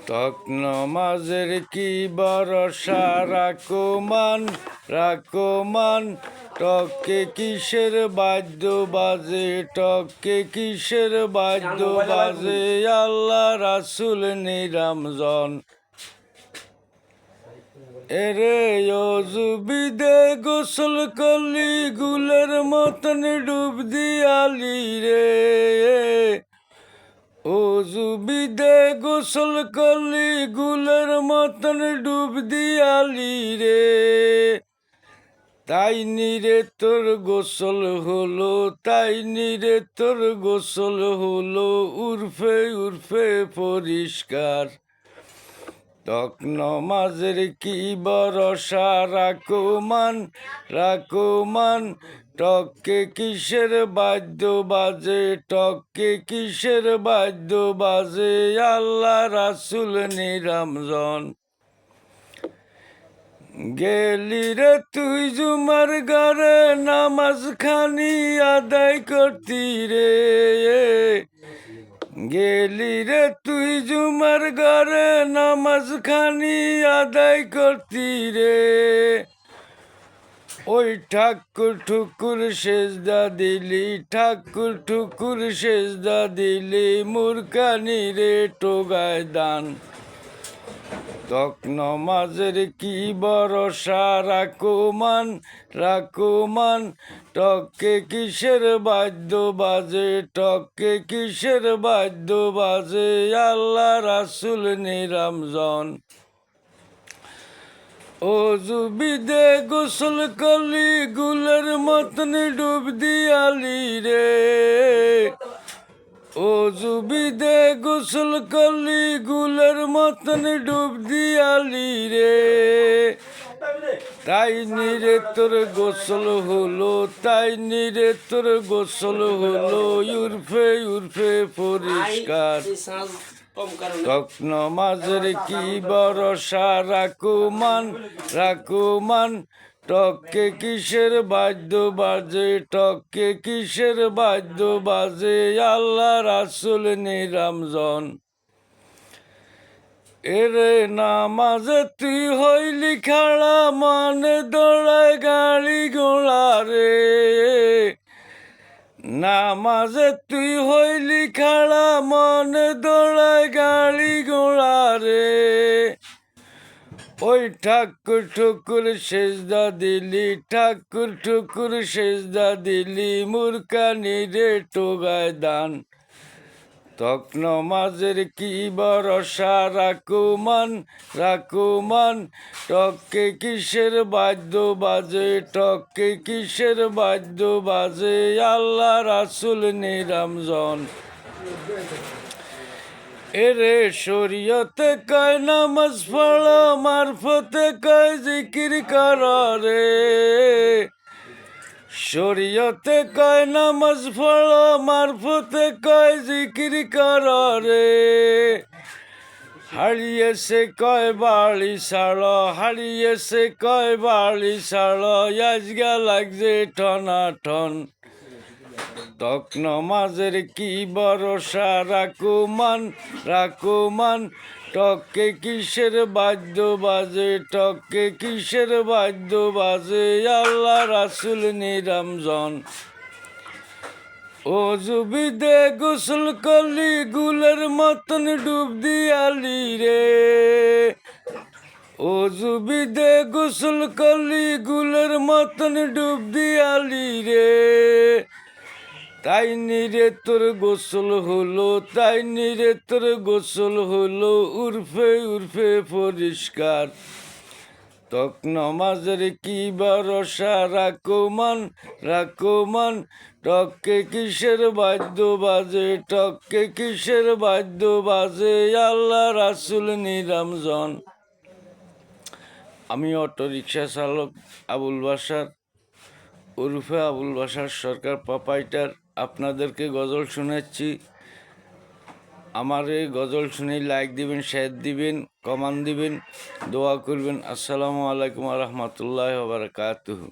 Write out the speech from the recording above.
তক নমাজের কি ভরসা, রাখো মান টকে কিসের বাদ্য বাজে, টকে কিসের বাদ্য বাজে, আল্লাহ রাসূল নিরঞ্জন। এরে অজু বিদে গোসল করলি, গুলের মতন ডুব দিয়ালি রে। অজু বিদে গোসল করলি, গুলের মতন ডুব দিয়ালি রে। তাই নিরে তোর গোসল হলো, তাই নিরে তোর গোসল হলো, উর্ফে উর্ফে পরিষ্কার। তক নমাজের কি ভরসা, রাখো মান টকে কিসের বাদ্য বাজে, টকে কিসের বাদ্য বাজে, আল্লাহ রাসূল নিরঞ্জন। গেলি রে তুই জুমার ঘরে, নামাজ খানি আদায় করতি রে। গেলি রে তুই জুমার ঘরে, নামাজ খানি আদায় করতি রে। ওই ঠাকুর ঠুকুর সেজদা দিলি, ঠাকুর ঠুকুর সেজদা দিলি, মূর্খানি রে টোগায় দান। তক নমাজের কি ভরসা, রাখো মান টকে কিসের বাদ্য বাজে, টকে কিসের বাদ্য বাজে, আল্লাহ রাসূল নিরঞ্জন। অজু বিদে গোসল করলি, গুলের মতন ডুব দিয়ালি রে। অজু বিদে গোসল করলি, গুলের মতন ডুব দিয়ালি রে। তাই নিরে তোর গোসল হলো, তাই নিরে তোর গোসল হলো, উর্ফে উর্ফে পরিষ্কার। তক নমাজের কি ভরসা, রাখো মান টকে কিসের বাদ্য বাজে, টকে কিসের বাদ্য বাজে, আল্লাহ রাসূল নিরঞ্জন। এরে নামাজে তুই হইলি খাড়া, মানে দৌড়ায় গাড়ি ঘোড়া রে। নামাজে তুই হইলি খাড়া, মনে দৌড়ায় গাড়ি ঘোড়া রে। ওই ঠাকুর ঠুকুর সেজদা দিলি, ঠাকুর ঠুকুর সেজদা দিলি, মূর্খানি রে টোগায় দান। তক নমাজের কি ভরসা, রাখো মান টকে কিসের বাদ্য বাজে, টকে কিসের বাদ্য বাজে, আল্লাহ রাসূল নিরঞ্জন। এরে শরীয়তে কয় নামাজ পড়ো, মারফতে কয় জিকির কর রে। শরীয়তে কয় নামাজ পড়ো, মারফতে কয় জিকির কর রে। হারিয়েছে কয় বাড়ি ছাড়ো, হারিয়েছে কয় বাড়ি ছাড়ো, আজগা লাগছে ঠনাঠন। তক নমাজের কি ভরসা, রাখো মান টকে কিসের বাদ্য বাজে, টকে কিসের বাদ্য বাজে, আল্লাহ রাসূল নিরঞ্জন। অজু বিদে গোসল করলি, গুলের মতন ডুব দিয়ালি রে। অজু বিদে গোসল করলি, গুলের মতন ডুব দিয়ালি রে। তাই নিরে তোর গোসল হলো, তাই নিরে তোর গোসল হলো, উর্ফে উর্ফে পরিষ্কার। তক নমাজের কি ভরসা, রাখো মান টকে কিসের বাদ্য বাজে, টকে কিসের বাদ্য বাজে, আল্লাহ রাসূল নিরঞ্জন। আমি অটোরিকশা চালক আবুল বাশার, উর্ফে আবুল বাশার সরকার প্রোপাইটার, আপনাদেরকে গজল শোনাচ্ছি। আমার এই গজল শুনে লাইক দিবেন, শেয়ার দিবেন, কমেন্ট দিবেন, দোয়া করবেন। আসসালামু আলাইকুম ওয়া রাহমাতুল্লাহি ওয়া বারাকাতুহু।